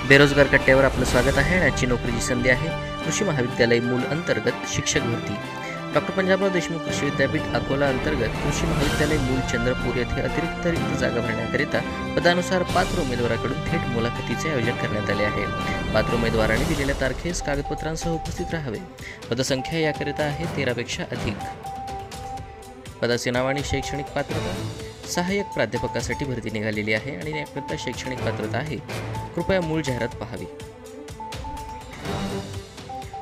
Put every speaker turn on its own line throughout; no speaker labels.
बेरोजगार कट्ट्यावर आपलं स्वागत आहे आणि आजची नोकरीची संधी आहे कृषी महाविद्यालय मूल अंतर्गत शिक्षक भरती। डॉक्टर पंजाबराव देशमुख कृषी विद्यापीठ अकोला अंतर्गत कृषी महाविद्यालय मूल चंद्रपूर येथे अतिरिक्त रिक्त जागा भरण्याकरिता पदानुसार पात्र उमेदवाराकडून थेट मुलाखतीचे आयोजन करण्यात आले आहे। पात्र उमेदवारांनी दिलेल्या तारखेस कागदपत्रांसह उपस्थित राहावे। पदसंख्या याकरिता आहे 13 पेक्षा अधिक। पदाचे नाव आणि शैक्षणिक पात्रता सहाय्यक प्राध्यापकासाठी भरती निघालेली आहे आणि याकरिता शैक्षणिक पात्रता आहे। कृपया मूळ जाहिरात पाहावी।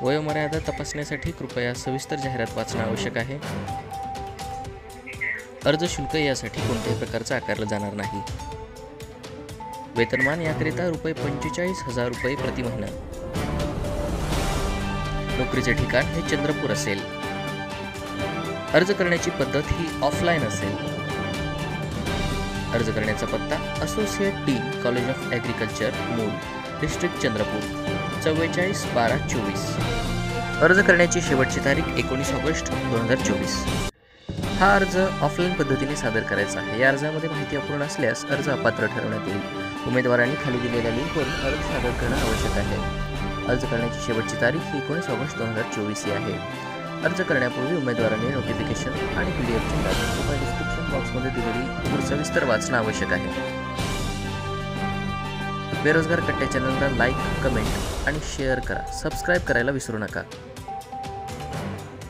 वयोमर्यादा तपासण्यासाठी कृपया सविस्तर जाहिरात वाचणे आवश्यक आहे। अर्ज शुल्क यासाठी कोणत्याही प्रकारचा आकारला जाणार नाही। वेतनमान याकरिता ₹45,000 प्रति महिना। नोकरीचे ठिकाण हे चंद्रपूर असेल। अर्ज करण्याची पद्धत ही ऑफलाईन असेल। अर्ज करण्याचा पत्ता associate D college of agriculture मूल डिस्ट्रिक्ट चंद्रपूर 441224। अर्ज करण्याची शेवटची तारीख 19 ऑगस्ट 2024। हा अर्ज ऑफलाईन पद्धतीने सादर करायचा आहे। या अर्जामध्ये माहिती अपूर्ण असल्यास अर्ज अपात्र ठरवण्यात येईल। उमेदवारांनी खाली दिलेल्या लिंकवरून अर्ज सादर करणं आवश्यक आहे। अर्ज करण्याची शेवटची तारीख ही 19 ऑगस्ट 2024 ही आहे। अर्ज करण्यापूर्वी उमेदवारांनी नोटिफिकेशन आणि PDF ची डिस्क्रिप्शन बॉक्समध्ये दिलेली सविस्तर वाचणं आवश्यक आहे। बेरोजगार कट्टे चॅनलला लाईक, कमेंट आणि शेअर करा। सबस्क्राईब करायला विसरू नका।